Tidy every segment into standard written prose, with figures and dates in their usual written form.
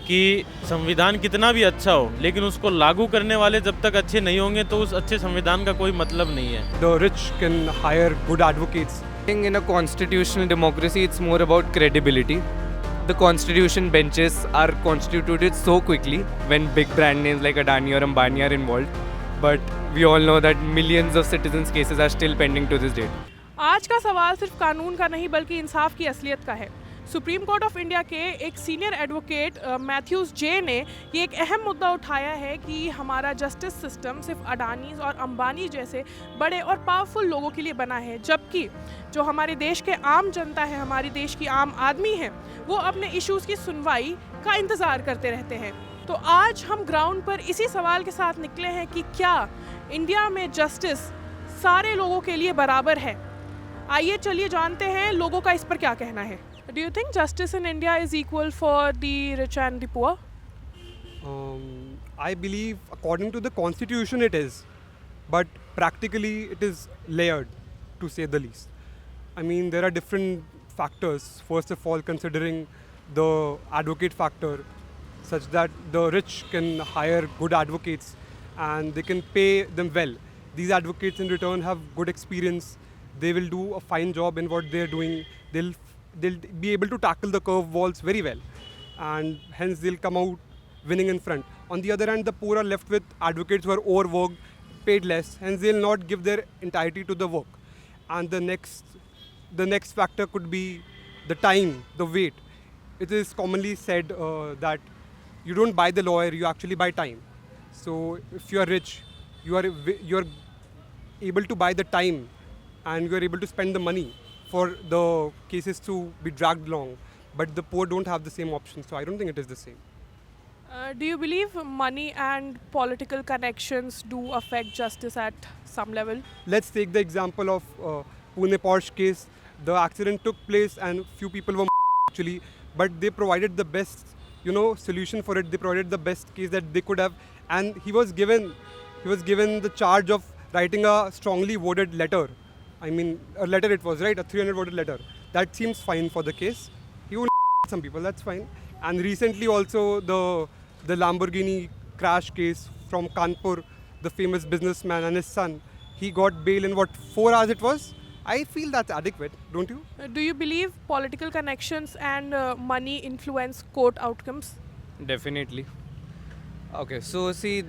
कि संविधान कितना भी अच्छा हो लेकिन उसको लागू करने वाले जब तक अच्छे नहीं होंगे तो उस अच्छे संविधान का कोई मतलब नहीं है। The rich can hire good advocates. I think in a constitutional democracy, it's more about credibility. The constitution benches are constituted so quickly when big brand names like Adani or Ambani are involved. But we all know that millions of citizens' cases are still pending to this date. आज का सवाल सिर्फ कानून का नहीं बल्कि इंसाफ की असलियत का है। सुप्रीम कोर्ट ऑफ इंडिया के एक सीनियर एडवोकेट मैथ्यूज जे ने ये एक अहम मुद्दा उठाया है कि हमारा जस्टिस सिस्टम सिर्फ अडानीज और अंबानी जैसे बड़े और पावरफुल लोगों के लिए बना है, जबकि जो हमारे देश के आम जनता है, हमारे देश की आम आदमी है, वो अपने इश्यूज़ की सुनवाई का इंतज़ार करते रहते हैं। तो आज हम ग्राउंड पर इसी सवाल के साथ निकले हैं कि क्या इंडिया में जस्टिस सारे लोगों के लिए बराबर है। आइए चलिए जानते हैं लोगों का इस पर क्या कहना है। Do you think justice in India is equal for the rich and the poor? I believe according to the constitution it is, but practically it is layered, to say the least. I mean, there are different factors. First of all, considering the advocate factor, such that the rich can hire good advocates and they can pay them well. These advocates in return have good experience. They will do a fine job in what they're doing. They'll be able to tackle the curve walls very well, and hence they'll come out winning in front. On the other hand, the poor are left with advocates who are overworked, paid less, hence they'll not give their entirety to the work. And the next factor could be the time, the wait. It is commonly said that you don't buy the lawyer, you actually buy time. So if you are rich, you're able to buy the time and you are able to spend the money for the cases to be dragged along. But the poor don't have the same option, so I don't think it is the same. Do you believe money and political connections do affect justice at some level? Let's take the example of Pune Porsche case. The accident took place and few people were actually, but they provided the best, solution for it. They provided the best case that they could have, and he was given the charge of writing a strongly worded letter. I mean, a letter it was, right? A 300 worded letter. That seems fine for the case. He will some people, that's fine. And recently also the Lamborghini crash case from Kanpur, the famous businessman and his son, he got bail in 4 hours it was? I feel that's adequate, don't you? Do you believe political connections and money influence court outcomes? Definitely. Okay, so see,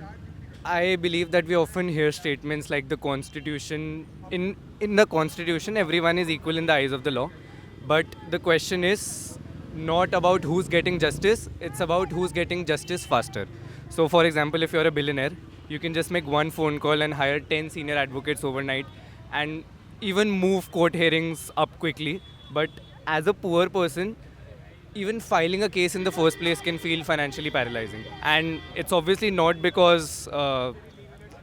I believe that we often hear statements like the constitution, in the constitution everyone is equal in the eyes of the law, but the question is not about who's getting justice, it's about who's getting justice faster. So for example, if you're a billionaire, you can just make one phone call and hire 10 senior advocates overnight and even move court hearings up quickly. But as a poor person, even filing a case in the first place can feel financially paralyzing. And it's obviously not because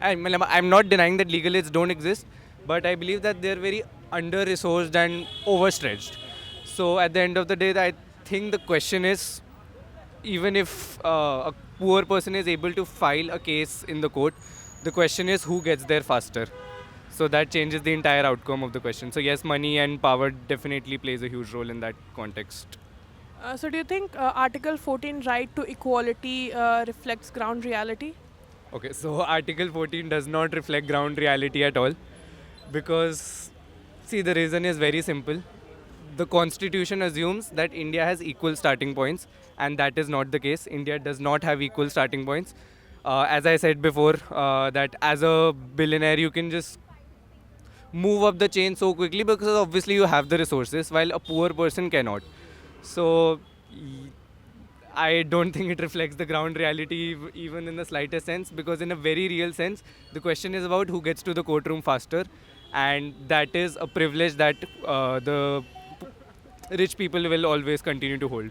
I'm not denying that legal aids don't exist, but I believe that they're very under-resourced and overstretched. So at the end of the day, I think the question is, even if a poor person is able to file a case in the court, the question is who gets there faster. So that changes the entire outcome of the question. So yes, money and power definitely plays a huge role in that context. So do you think Article 14 right to equality reflects ground reality? Okay, so Article 14 does not reflect ground reality at all, because see, the reason is very simple. The constitution assumes that India has equal starting points, and that is not the case. India does not have equal starting points. As I said before, that as a billionaire you can just move up the chain so quickly because obviously you have the resources, while a poor person cannot. So I don't think it reflects the ground reality even in the slightest sense, because in a very real sense, the question is about who gets to the courtroom faster, and that is a privilege that the rich people will always continue to hold.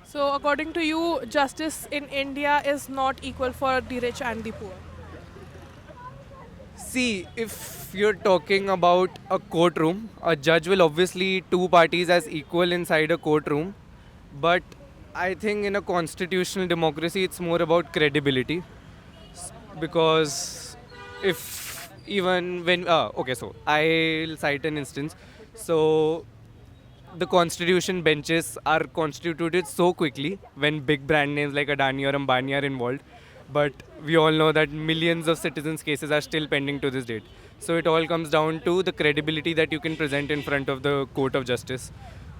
So according to you, justice in India is not equal for the rich and the poor? See, if you're talking about a courtroom, a judge will obviously two parties as equal inside a courtroom. But I think in a constitutional democracy, it's more about credibility. Because if even when, okay, so I'll cite an instance. So the constitution benches are constituted so quickly when big brand names like Adani or Ambani are involved. But we all know that millions of citizens' cases are still pending to this date. So it all comes down to the credibility that you can present in front of the court of justice.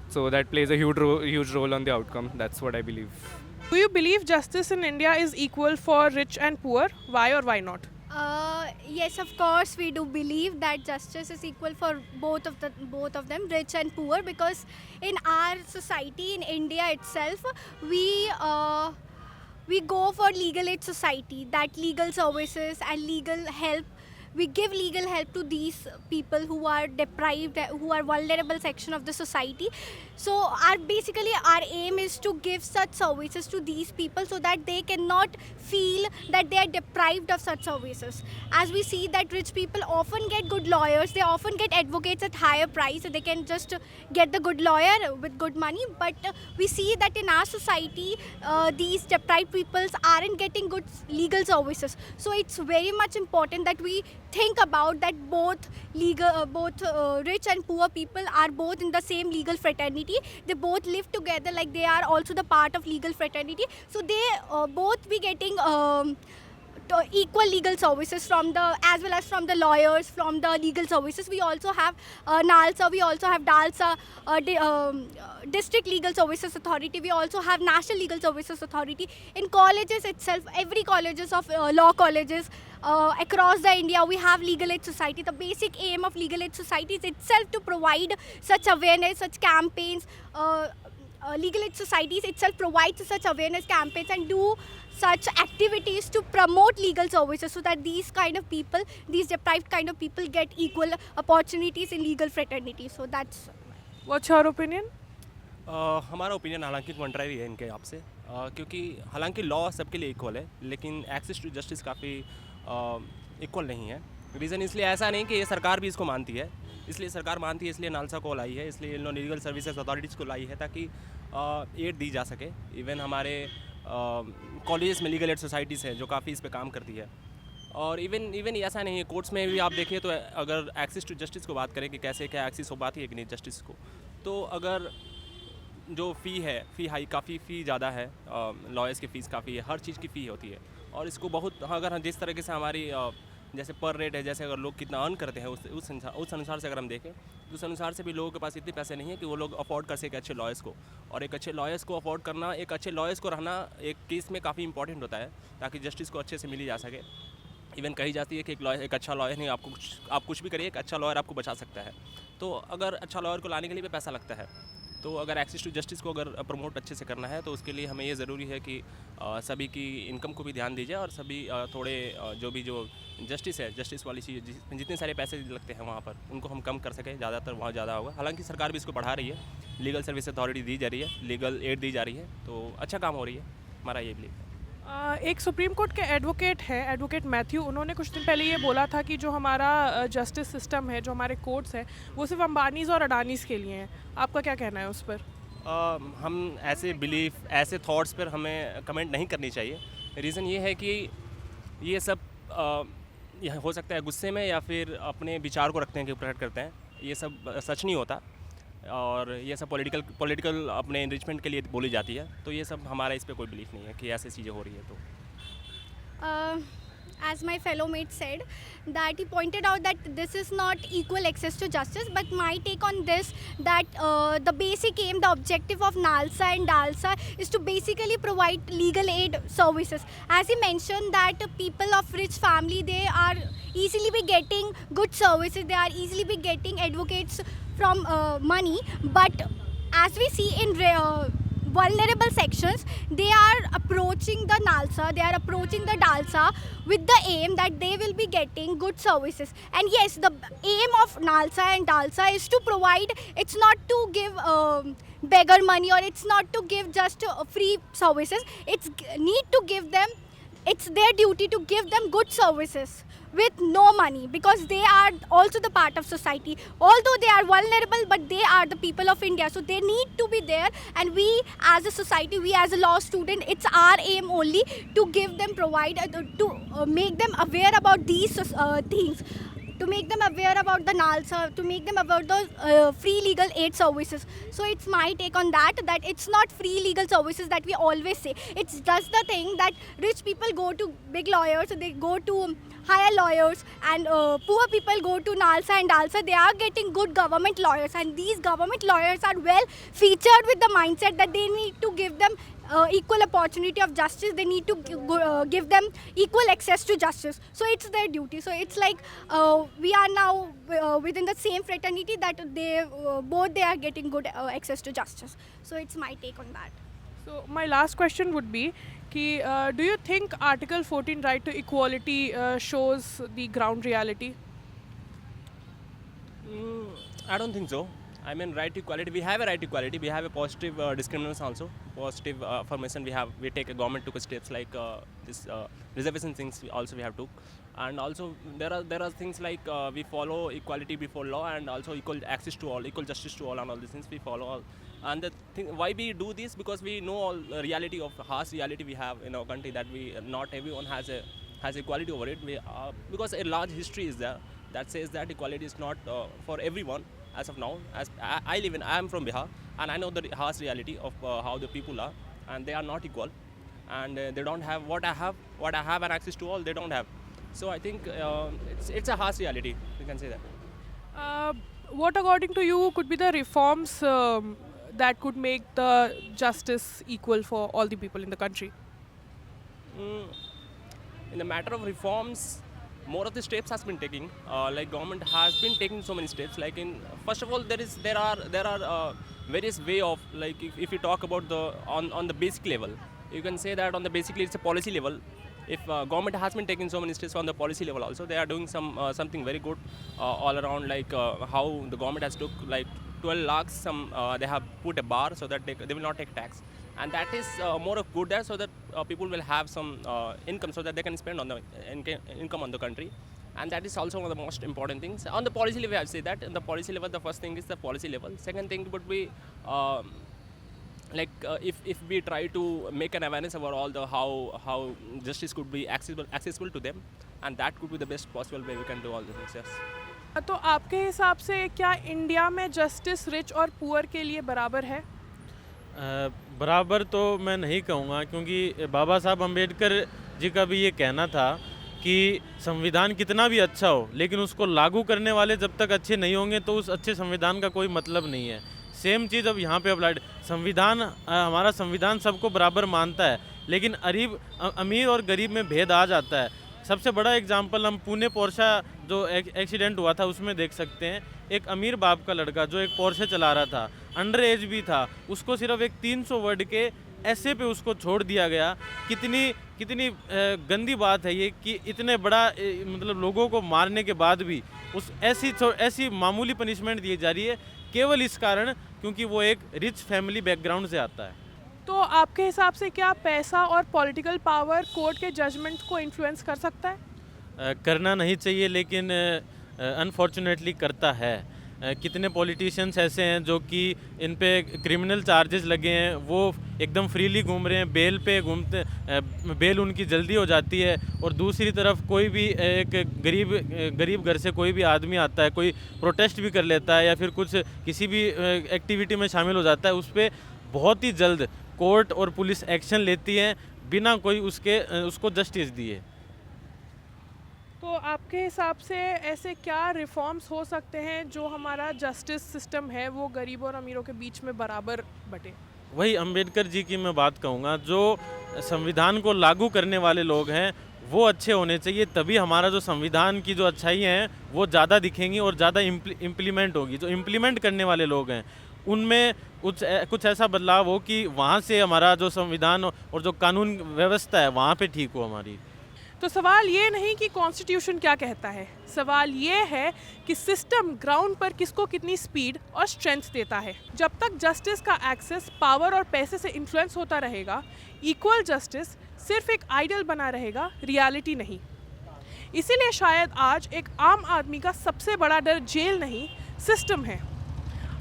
So that plays a huge role on the outcome. That's what I believe. Do you believe justice in India is equal for rich and poor? Why or why not? Yes, of course, we do believe that justice is equal for both of them, rich and poor, because in our society, in India itself, we go for legal aid society, that legal services and legal help. We give legal help to these people who are deprived, who are vulnerable section of the society. So basically our aim is to give such services to these people so that they cannot feel that they are deprived of such services. As we see that rich people often get good lawyers, they often get advocates at higher price, so they can just get the good lawyer with good money. But we see that in our society, these deprived peoples aren't getting good legal services. So it's very much important that we think about that both rich and poor people are both in the same legal fraternity. They both live together, like they are also the part of legal fraternity. So they both be getting equal legal services from the, as well as from the lawyers, from the legal services. We also have NALSA, we also have DALSA, District Legal Services Authority. We also have National Legal Services Authority. In colleges itself, every colleges of law colleges across the India, we have legal aid society. The basic aim of legal aid society is itself to provide such awareness, such campaigns. Legal aid societies itself provides such awareness campaigns and do such activities to promote legal services so that these kind of people, these deprived kind of people get equal opportunities in legal fraternity. So that's. What's your opinion? हमारा opinion हालांकि contrary है इनके आपसे, क्योंकि हालांकि law सबके लिए equal है, लेकिन एक्सेस टू जस्टिस काफ़ी इक्वल नहीं है. रीज़न इसलिए ऐसा नहीं कि ये सरकार भी इसको मानती है, इसलिए सरकार मानती है, इसलिए नालसा को लाई है, इसलिए इन लोग लीगल सर्विसेज अथॉरिटीज़ को लाई है ताकि एड दी जा सके. इवन हमारे कॉलेजेस में लीगल एड सोसाइटीज़ हैं जो काफ़ी इस पर काम करती है. और इवन ऐसा नहीं है, कोर्ट्स में भी आप देखिए तो अगर एक्सेस टू जस्टिस को बात करें कि कैसे क्या एक्सेस हो पाती है कि नहीं जस्टिस को, तो अगर जो फ़ी काफ़ी फ़ी ज़्यादा है, लॉयर्स की फ़ीस काफ़ी है, हर चीज़ की फ़ी होती है. और इसको बहुत, अगर जिस तरीके से हमारी जैसे पर रेट है, जैसे अगर लोग कितना अर्न करते हैं उस अनुसार से अगर हम देखें तो उस अनुसार से भी लोगों के पास इतने पैसे नहीं है कि वो लोग अफोर्ड कर सके अच्छे लॉयर्स को. और एक अच्छे लॉयर्स को अफोर्ड करना, एक अच्छे लॉयर्स को रहना एक केस में काफ़ी इंपॉर्टेंट होता है ताकि जस्टिस को अच्छे से मिली जा सके. इवन कही जाती है कि एक अच्छा लॉयर नहीं, आप कुछ भी करिए, एक अच्छा लॉयर आपको बचा सकता है. तो अगर अच्छा लॉयर को लाने के लिए भी पैसा लगता है, तो अगर एक्सेस टू जस्टिस को अगर प्रमोट अच्छे से करना है तो उसके लिए हमें ये ज़रूरी है कि सभी की इनकम को भी ध्यान दीजिए और सभी थोड़े जो जस्टिस है, जस्टिस वाली चीज़ जितने सारे पैसे लगते हैं वहाँ पर उनको हम कम कर सकें, ज़्यादातर वहाँ ज़्यादा होगा. हालांकि सरकार भी इसको बढ़ा रही है, लीगल सर्विस अथॉरिटी दी जा रही है, लीगल एड दी जा रही है, तो अच्छा काम हो रही है, हमारा ये बिलीव है. एक सुप्रीम कोर्ट के एडवोकेट हैं, एडवोकेट मैथ्यू, उन्होंने कुछ दिन पहले ये बोला था कि जो हमारा जस्टिस सिस्टम है, जो हमारे कोर्ट्स हैं, वो सिर्फ अंबानीज़ और अडानीज़ के लिए हैं. आपका क्या कहना है उस पर? हम ऐसे बिलीफ, ऐसे थॉट्स पर हमें कमेंट नहीं करनी चाहिए. रीज़न ये है कि ये सब यह हो सकता है गुस्से में या फिर अपने विचार को रखते हैं कि प्रकट करते हैं. ये सब सच नहीं होता और ये सब पॉलिटिकल अपने इनरिचमेंट के लिए बोली जाती है. तो ये सब हमारा इस पर कोई बिलीफ नहीं है कि ऐसी चीज़ें हो रही है. तो as my fellow mate said, that he pointed out that this is not equal access to justice, but my take on this, that the basic aim, the objective of NALSA and DALSA is to basically provide legal aid services. As he mentioned that people of rich family, they are easily be getting good services, they are easily be getting advocates from money, but as we see in vulnerable sections, they are approaching the NALSA, they are approaching the DALSA with the aim that they will be getting good services. And yes, the aim of NALSA and DALSA is to provide, it's not to give beggar money, or it's not to give just free services. It's need to give them, it's their duty to give them good services with no money, because they are also the part of society. Although they are vulnerable, but they are the people of India, so they need to be there. And we as a society, we as a law student, it's our aim only to give them, provide, to make them aware about these things. to make them aware about the NALSA, to make them aware the free legal aid services. So it's my take on that, that it's not free legal services that we always say. It's just the thing that rich people go to big lawyers, they go to hire lawyers, and poor people go to NALSA and DALSA. They are getting good government lawyers, and these government lawyers are well featured with the mindset that they need to give them equal opportunity of justice. They need to give them equal access to justice. So it's their duty. So it's like we are now within the same fraternity that they are getting good access to justice. So it's my take on that. So my last question would be कि do you think Article 14 right to equality shows the ground reality? I don't think so. I mean, right to equality, we have a right to equality, we have a positive discrimination also, positive affirmation we take, a government took steps like this reservation things also we have took, and also there are things like we follow equality before law and also equal access to all, equal justice to all, and all these things we follow all. And the thing, why we do this, because we know all reality of harsh reality we have in our country, that we not everyone has equality over it. Because a large history is there that says that equality is not for everyone. As of now, as I am from Bihar, and I know the harsh reality of how the people are, and they are not equal, and they don't have what I have and access to all they don't have. So I think it's a harsh reality, you can say that. What according to you could be the reforms that could make the justice equal for all the people in the country? In the matter of reforms, more of the steps has been taking. Like government has been taking so many steps. Like first of all, there are various way of, like if you talk about on the basic level, you can say that on the basically it's a policy level. If government has been taking so many steps on the policy level also, they are doing something very good all around, like how the government has took like 12 lakhs, they have put a bar so that they will not take tax. And that is more of good there, so that people will have some income, so that they can spend on the income on the country. And that is also one of the most important things. On the policy level, I would say that in the policy level, the first thing is the policy level. Second thing would be if we try to make an awareness about all the how justice could be accessible to them, and that could be the best possible way we can do all the things. Yes. तो आपके हिसाब से क्या India में justice rich और poor के लिए बराबर है? बराबर तो मैं नहीं कहूँगा, क्योंकि बाबा साहब अम्बेडकर जी का भी ये कहना था कि संविधान कितना भी अच्छा हो, लेकिन उसको लागू करने वाले जब तक अच्छे नहीं होंगे तो उस अच्छे संविधान का कोई मतलब नहीं है। सेम चीज़ अब यहाँ पे अप्लाइड, हमारा संविधान सबको बराबर मानता है, लेकिन अमीर और गरीब में भेद आ जाता है। सबसे बड़ा एग्जाम्पल हम पुणे पोर्शा जो एक्सीडेंट हुआ था उसमें देख सकते हैं। एक अमीर बाप का लड़का जो एक पोर्शे चला रहा था, अंडर एज भी था, उसको सिर्फ एक 300 वर्ड के ऐसे पे उसको छोड़ दिया गया। कितनी गंदी बात है ये कि इतने बड़ा मतलब लोगों को मारने के बाद भी उस ऐसी मामूली पनिशमेंट दी जा रही है, केवल इस कारण क्योंकि वो एक रिच फैमिली बैकग्राउंड से आता है। तो आपके हिसाब से क्या पैसा और पॉलिटिकल पावर कोर्ट के जजमेंट को इन्फ्लुएंस कर सकता है? करना नहीं चाहिए, लेकिन अनफॉर्चुनेटली करता है। कितने पॉलिटिशियंस ऐसे हैं जो कि इन पे क्रिमिनल चार्जेस लगे हैं, वो एकदम फ्रीली घूम रहे हैं, बेल पे घूमते, बेल उनकी जल्दी हो जाती है, और दूसरी तरफ कोई भी एक गरीब घर से कोई भी आदमी आता है, कोई प्रोटेस्ट भी कर लेता है या फिर कुछ किसी भी एक्टिविटी में शामिल हो जाता है, उस पर बहुत ही जल्द कोर्ट और पुलिस एक्शन लेती है बिना कोई उसको जस्टिस दिए। तो आपके हिसाब से ऐसे क्या रिफॉर्म्स हो सकते हैं जो हमारा जस्टिस सिस्टम है वो गरीबों और अमीरों के बीच में बराबर बटे? वही अम्बेडकर जी की मैं बात कहूँगा, जो संविधान को लागू करने वाले लोग हैं वो अच्छे होने चाहिए, तभी हमारा जो संविधान की जो अच्छाई हैं वो ज़्यादा दिखेंगी और ज़्यादा इम्प्लीमेंट होगी। जो इम्प्लीमेंट करने वाले लोग हैं उनमें कुछ ऐसा बदलाव हो कि वहाँ से हमारा जो संविधान और जो कानून व्यवस्था है वहाँ पे ठीक हो हमारी। तो सवाल ये नहीं कि कॉन्स्टिट्यूशन क्या कहता है, सवाल ये है कि सिस्टम ग्राउंड पर किसको कितनी स्पीड और स्ट्रेंथ देता है। जब तक जस्टिस का एक्सेस पावर और पैसे से इन्फ्लुएंस होता रहेगा, इक्वल जस्टिस सिर्फ एक आइडियल बना रहेगा, रियलिटी नहीं। इसीलिए शायद आज एक आम आदमी का सबसे बड़ा डर जेल नहीं, सिस्टम है।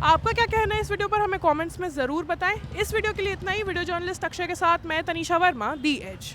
आपका क्या कहना है इस वीडियो पर, हमें कमेंट्स में ज़रूर बताएं। इस वीडियो के लिए इतना ही। वीडियो जर्नलिस्ट अक्षय के साथ मैं तनीषा वर्मा, दी एज।